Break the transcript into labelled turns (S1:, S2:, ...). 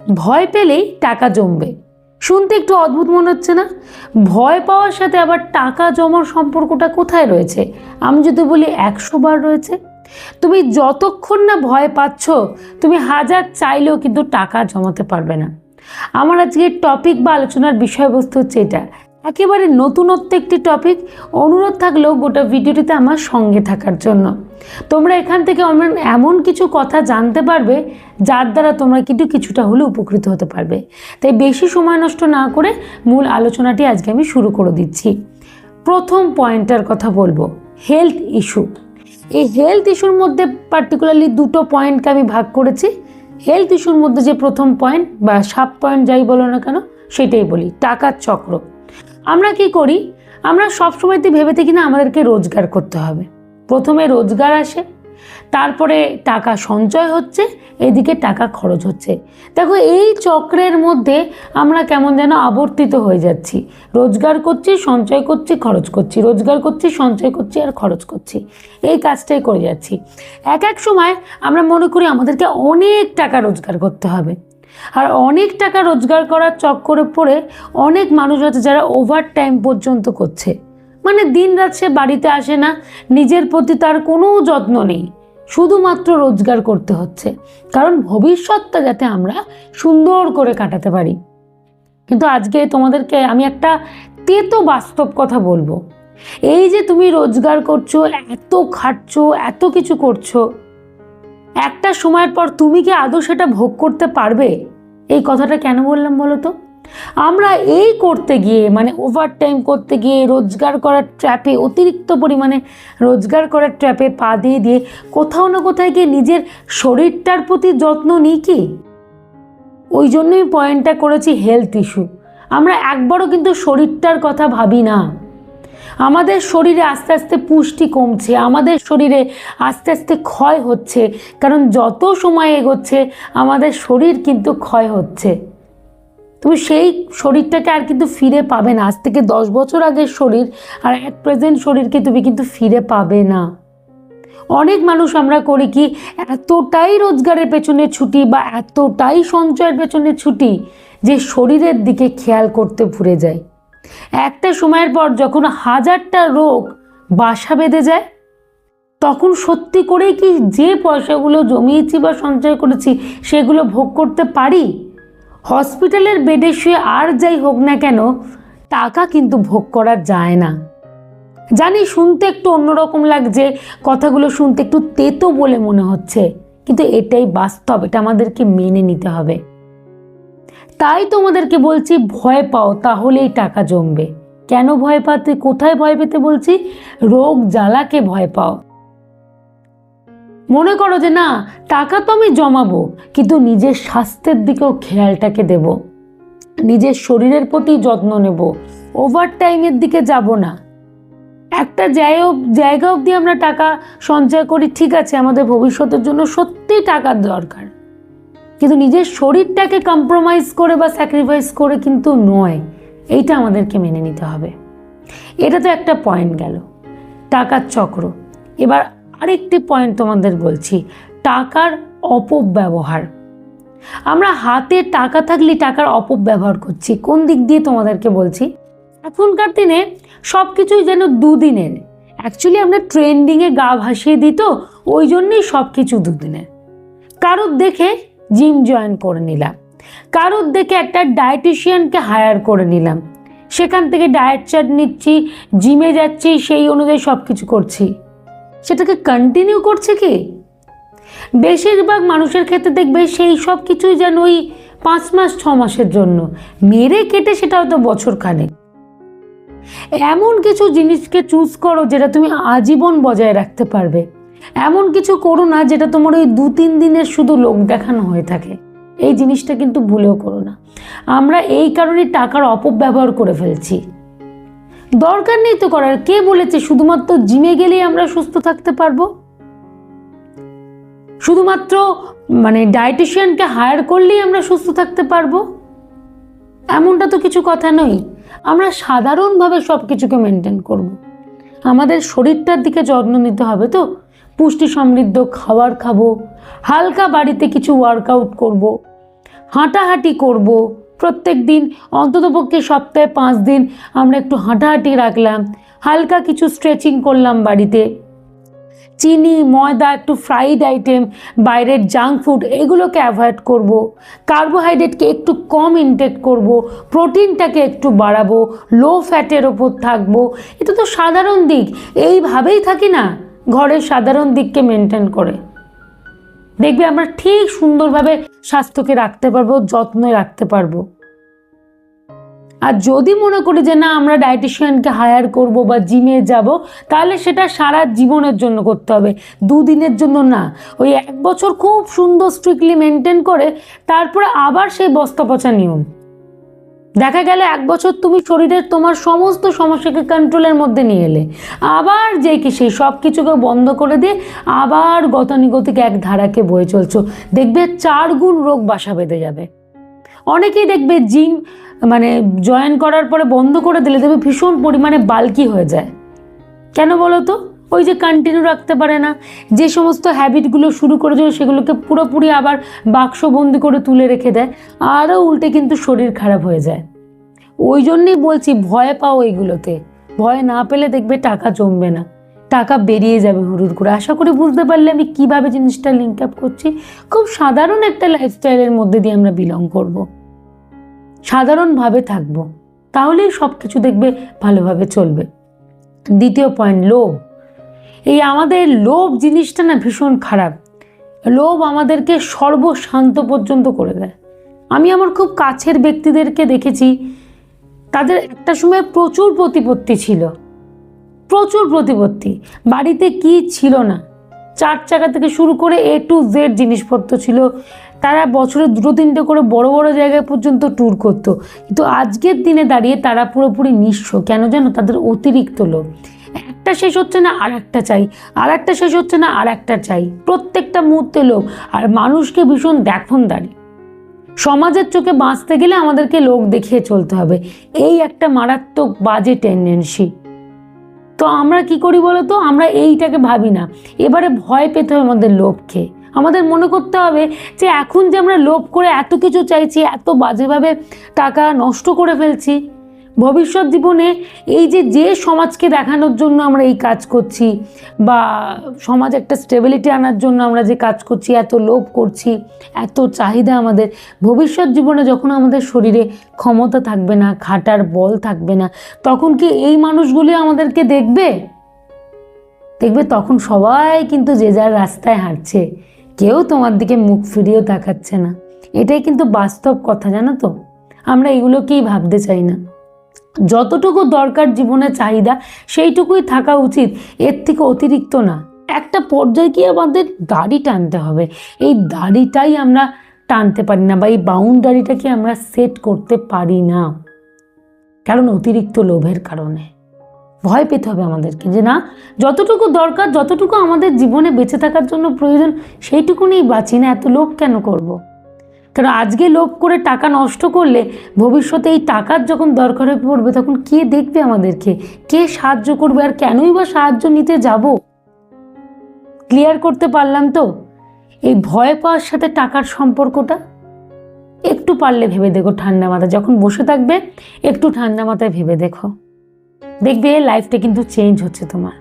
S1: ভয় পেলেই টাকা জমবে। শুনতে একটু অদ্ভুত মনে হচ্ছে না? ভয় পাওয়ার সাথে আবার টাকা জমার সম্পর্কটা কোথায় রয়েছে? আমি যদি বলি 100 বার রয়েছে। তুমি যতক্ষণ না ভয় পাচ্ছ, তুমি হাজার চাইলেও কিন্তু টাকা জমাতে পারবে না। আমার আজকের টপিক বা আলোচনার বিষয়বস্তু হচ্ছে এটা, একেবারে নতুনত্ব একটি টপিক। অনুরোধ থাকলেও গোটা ভিডিওটিতে আমার সঙ্গে থাকার জন্য। তোমরা এখান থেকে এমন কিছু কথা জানতে পারবে যার দ্বারা তোমরা কিন্তু কিছুটা হলে উপকৃত হতে পারবে। তাই বেশি সময় নষ্ট না করে মূল আলোচনাটি আজকে আমি শুরু করে দিচ্ছি। প্রথম পয়েন্টটার কথা বলবো, হেলথ ইস্যু। এই হেলথ ইস্যুর মধ্যে পার্টিকুলারলি দুটো পয়েন্টকে আমি ভাগ করেছি। হেলথ ইস্যুর মধ্যে যে প্রথম পয়েন্ট বা সাব পয়েন্ট যাই বলো না কেন, সেটাই বলি, টাকার চক্র। আমরা কি করি? আমরা সবসময়তে ভেবে থাকি না আমাদেরকে রোজগার করতে হবে। প্রথমে রোজগার আসে, তারপরে টাকা সঞ্চয় হচ্ছে, এদিকে টাকা খরচ হচ্ছে। দেখো, এই চক্রের মধ্যে আমরা কেমন যেন আবর্তিত হয়ে যাচ্ছি। রোজগার করছি, সঞ্চয় করছি, খরচ করছি, রোজগার করছি, সঞ্চয় করছি আর খরচ করছি, এই কাজটাই করে যাচ্ছি। এক সময় আমরা মনে করি আমাদেরকে অনেক টাকা রোজগার করতে হবে। আর অনেক টাকা রোজগার করার চক্করে পড়ে অনেক মানুষ আছে যারা ওভার টাইম পর্যন্ত করছে। মানে দিন রাত সে বাড়িতে আসে না, নিজের প্রতি তার কোনো যত্ন নেই, শুধুমাত্র রোজগার করতে হচ্ছে, কারণ ভবিষ্যৎটা যাতে আমরা সুন্দর করে কাটাতে পারি। কিন্তু আজকে তোমাদেরকে আমি একটা তেতো বাস্তব কথা বলবো। এই যে তুমি রোজগার করছো, এত খাটছো, এত কিছু করছো, একটা সময়ের পর তুমি কি আদৌ সেটা ভোগ করতে পারবে? এই কথাটা কেন বললাম বলো তো? আমরা এই করতে গিয়ে, মানে ওভার টাইম করতে গিয়ে, রোজগার করার ট্র্যাপে, অতিরিক্ত পরিমাণে রোজগার করার ট্র্যাপে পা দিয়ে দিয়ে কোথাও না কোথায় গিয়ে নিজের শরীরটার প্রতি যত্ন নিই কি? ওই জন্যই পয়েন্টটা করেছি হেলথ ইস্যু। আমরা একবারও কিন্তু শরীরটার কথা ভাবি না। আমাদের শরীরে আস্তে আস্তে পুষ্টি কমছে, আমাদের শরীরে আস্তে আস্তে ক্ষয় হচ্ছে, কারণ যত সময় এগোচ্ছে আমাদের শরীর কিন্তু ক্ষয় হচ্ছে। তুমি সেই শরীরটাকে আর কিন্তু ফিরে পাবে না। আজ থেকে 10 বছর আগের শরীর আর এট প্রেজেন্ট শরীরকে তুমি কিন্তু ফিরে পাবে না। অনেক মানুষ আমরা করি কি, এতটাই রোজগারের পেছনে ছুটি বা এতটাই সঞ্চয়ের পেছনে ছুটি যে শরীরের দিকে খেয়াল করতে ভুলে যায়। একটা সময়ের পর যখন 1000টা রোগ বাসা বেঁধে যায়, তখন সত্যি করেই কি যে পয়সাগুলো জমিয়েছি বা সঞ্চয় করেছি সেগুলো ভোগ করতে পারি? হসপিটালের বেডে শুয়ে আর যাই হোক না কেন, টাকা কিন্তু ভোগ করা যায় না। জানি শুনতে একটু অন্যরকম লাগছে, কথাগুলো শুনতে একটু তেতো বলে মনে হচ্ছে, কিন্তু এটাই বাস্তব, এটা আমাদেরকে মেনে নিতে হবে। তাই তোমাদেরকে বলছি, ভয় পাও, তাহলেই টাকা জমবে। কেন ভয় পাতে, কোথায় ভয় পেতে বলছি? রোগ জ্বালাকে ভয় পাও। মনে করো যে না, টাকা তো আমি জমাবো, কিন্তু নিজের স্বাস্থ্যের দিকেও খেয়ালটাকে দেব, নিজের শরীরের প্রতি যত্ন নেব, ওভার টাইমের দিকে যাব না। একটা জায়গা অবধি আমরা টাকা সঞ্চয় করি, ঠিক আছে, আমাদের ভবিষ্যতের জন্য সত্যি টাকার দরকার, কিন্তু নিজের শরীরটাকে কম্প্রোমাইজ করে বা স্যাক্রিফাইস করে কিন্তু নয়। এইটা আমাদেরকে মেনে নিতে হবে। এটা তো একটা পয়েন্ট গেল, টাকার চক্র। এবার আরেকটি পয়েন্ট তোমাদের বলছি, টাকার অপব্যবহার। আমরা হাতে টাকা থাকলে টাকার অপব্যবহার করছি। কোন দিক দিয়ে তোমাদেরকে বলছি? এখনকার দিনে সব কিছুই যেন দুদিনের। অ্যাকচুয়ালি আমরা ট্রেন্ডিংয়ে গা ভাসিয়ে দিই, তো ওই জন্যই সব কিছু দুদিনের। কারোর দেখে জিম জয়েন করে নিলাম, কারোর দেখে একটা ডায়েটিশিয়ানকে হায়ার করে নিলাম, সেখান থেকে ডায়েট চার্ট নিচ্ছি, জিমে যাচ্ছি, সেই অনুযায়ী সব কিছু করছি। সেটাকে কন্টিনিউ করছে কি? বেশিরভাগ মানুষের ক্ষেত্রে দেখবে সেই সব কিছুই যেন ওই 5 মাস 6 মাসের জন্য, মেরে কেটে সেটা হয়তো বছরখানেক। এমন কিছু জিনিসকে চুজ করো যেটা তুমি আজীবন বজায় রাখতে পারবে। এমন কিছু করো না যেটা তোমার ওই 2-3 দিনের শুধু লোক দেখানো হয়ে থাকে। এই জিনিসটা কিন্তু ভুলেও করো না। আমরা এই কারণে টাকার অপব্যবহার করে ফেলছি। দরকার নেই তো করার। কে বলেছে শুধুমাত্র জিমে গেলেই আমরা সুস্থ থাকতে পারবো? শুধুমাত্র ডায়েটিশিয়ানকে হায়ার করলেই আমরা সুস্থ থাকতে পারবো? এমনটা তো কিছু কথা নয়। আমরা সাধারণভাবে সব কিছুকে মেনটেন করব। আমাদের শরীরটার দিকে যত্ন নিতে হবে, তো পুষ্টি সমৃদ্ধ খাবার খাবো, হালকা বাড়িতে কিছু ওয়ার্কআউট করব, হাঁটাহাঁটি করব প্রত্যেক দিন, অন্ততপক্ষে সপ্তাহে 5 দিন আমরা একটু হাঁটাহাঁটি রাখলাম, হালকা কিছু স্ট্রেচিং করলাম বাড়িতে, চিনি ময়দা একটু ফ্রাইড আইটেম বাইরের জাঙ্ক ফুড এগুলোকে অ্যাভয়েড করব, কার্বোহাইড্রেটকে একটু কম ইনটেক করব, প্রোটিনটাকে একটু বাড়াবো, লো ফ্যাটের ওপর থাকবো। এটা তো সাধারণ দিক, এইভাবেই থাকি না ঘরের সাধারণ দিককে মেনটেন করে, দেখবে আমরা ঠিক সুন্দরভাবে স্বাস্থ্যকে রাখতে পারবো, যত্নে রাখতে পারবো। আর যদি মনে করি যে না আমরা ডায়েটিশিয়ানকে হায়ার করব বা জিমে যাব, তাহলে সেটা সারা জীবনের জন্য করতে হবে, 2 দিনের জন্য না। ওই 1 বছর খুব সুন্দর স্ট্রিক্টলি মেনটেন করে তারপরে আবার সেই বস্তা পচা নিয়ম। দেখা গেল 1 বছর তুমি শরীরের তোমার সমস্ত সমস্যাকে কন্ট্রোলের মধ্যে নিয়ে এলে, আবার যে কি সেই সব কিছুকে বন্ধ করে দিয়ে আবার গতানুগতিক এক ধারাকে বয়ে চলছো, দেখবে 4 গুণ রোগ বাসা বেঁধে যাবে। অনেকেই দেখবে জিম মানে জয়েন করার পরে বন্ধ করে দিলে দেখবে ভীষণ পরিমাণে বাল্কি হয়ে যায়। কেন বলো তো? ওই যে কন্টিনিউ রাখতে পারে না, যে সমস্ত হ্যাবিটগুলো শুরু করেছিল সেগুলোকে পুরোপুরি আবার বাক্সবন্দি করে তুলে রেখে দেয়, আরও উল্টে কিন্তু শরীর খারাপ হয়ে যায়। ওই জন্যই বলছি ভয় পাও এইগুলোতে, ভয় না পেলে দেখবে টাকা জমবে না, টাকা বেরিয়ে যাবে হুড়ুর করে। আশা করি বুঝতে পারলে আমি কিভাবে জিনিসটা লিঙ্ক আপ করছি। খুব সাধারণ একটা লাইফস্টাইলের মধ্যে দিয়ে আমরা বিলং করব, সাধারণভাবে থাকবো, তাহলেই সব কিছু দেখবে ভালোভাবে চলবে। দ্বিতীয় পয়েন্ট, লোভ। এই আমাদের লোভ জিনিসটা না ভীষণ খারাপ। লোভ আমাদেরকে সর্বশান্ত পর্যন্ত করে দেয়। আমি আমার খুব কাছের ব্যক্তিদেরকে দেখেছি, তাদের একটা সময় প্রচুর প্রতিপত্তি ছিল, প্রচুর প্রতিপত্তি, বাড়িতে কি ছিল না, 4 চাকা থেকে শুরু করে A to Z জিনিসপত্র ছিল, তারা বছরে 2-3টে করে বড় বড় জায়গায় পর্যন্ত ট্যুর করতো। কিন্তু আজকের দিনে দাঁড়িয়ে তারা পুরোপুরি নিঃস্ব। কেন জানো? তাদের অতিরিক্ত লোভ। একটা শেষ হচ্ছে না আর একটা চাই, আর একটা শেষ হচ্ছে না আর একটা চাই, প্রত্যেকটা মুহূর্তে লোভ। আর মানুষকে ভীষণ দেখনদারি। সমাজের চোখে বাঁচতে গেলে আমাদেরকে লোক দেখিয়ে চলতে হবে, এই একটা মারাত্মক বাজে টেন্ডেন্সি। তো আমরা কি করি বলো তো? আমরা এইটাকে ভাবি না, এবারে ভয় পেতে হবে আমাদের লোভকে। আমাদের মনে করতে হবে যে এখন যে আমরা লোভ করে এত কিছু চাইছি, এত বাজেভাবে টাকা নষ্ট করে ফেলছি, ভবিষ্যৎ জীবনে এই যে সমাজকে দেখানোর জন্য আমরা এই কাজ করছি, বা সমাজ একটা স্টেবিলিটি আনার জন্য আমরা যে কাজ করছি, এত লোভ করছি, এত চাহিদা আমাদের, ভবিষ্যৎ জীবনে যখন আমাদের শরীরে ক্ষমতা থাকবে না, খাটার বল থাকবে না, তখন কি এই মানুষগুলি আমাদেরকে দেখবে? দেখবে তখন সবাই কিন্তু যে যার রাস্তায় হাঁটছে, কেউ তোমার দিকে মুখ ফিরিয়েও তাকাচ্ছে না। এটাই কিন্তু বাস্তব কথা, জানো তো? আমরা এগুলোকেই ভাবতে চাই না। যতটুকু দরকার জীবনে চাহিদা সেইটুকুই থাকা উচিত, এর থেকে অতিরিক্ত না। একটা পর্যায়ে গিয়ে আমাদের দাড়ি টানতে হবে, এই দাড়িটাই আমরা টানতে পারি না, বা এই বাউন্ডারিটাকে আমরা সেট করতে পারি না, কারণ অতিরিক্ত লোভের কারণে। ভয় পেতে হবে আমাদেরকে যে না, যতটুকু দরকার, যতটুকু আমাদের জীবনে বেঁচে থাকার জন্য প্রয়োজন, সেইটুকুনি বাঁচি না, এত লোভ কেন করব? কারণ আজকে লোভ করে টাকা নষ্ট করলে ভবিষ্যতে এই টাকার যখন দরকার হয়ে পড়বে, তখন কে দেখবে আমাদেরকে, কে সাহায্য করবে, আর কেনই বা সাহায্য নিতে যাব? ক্লিয়ার করতে পারলাম তো এই ভয় পাওয়ার সাথে টাকার সম্পর্কটা? একটু পারলে ভেবে দেখো, ঠান্ডা মাথায় যখন বসে থাকবে একটু ঠান্ডা মাথায় ভেবে দেখো, দেখবে লাইফটা কিন্তু চেঞ্জ হচ্ছে তোমার।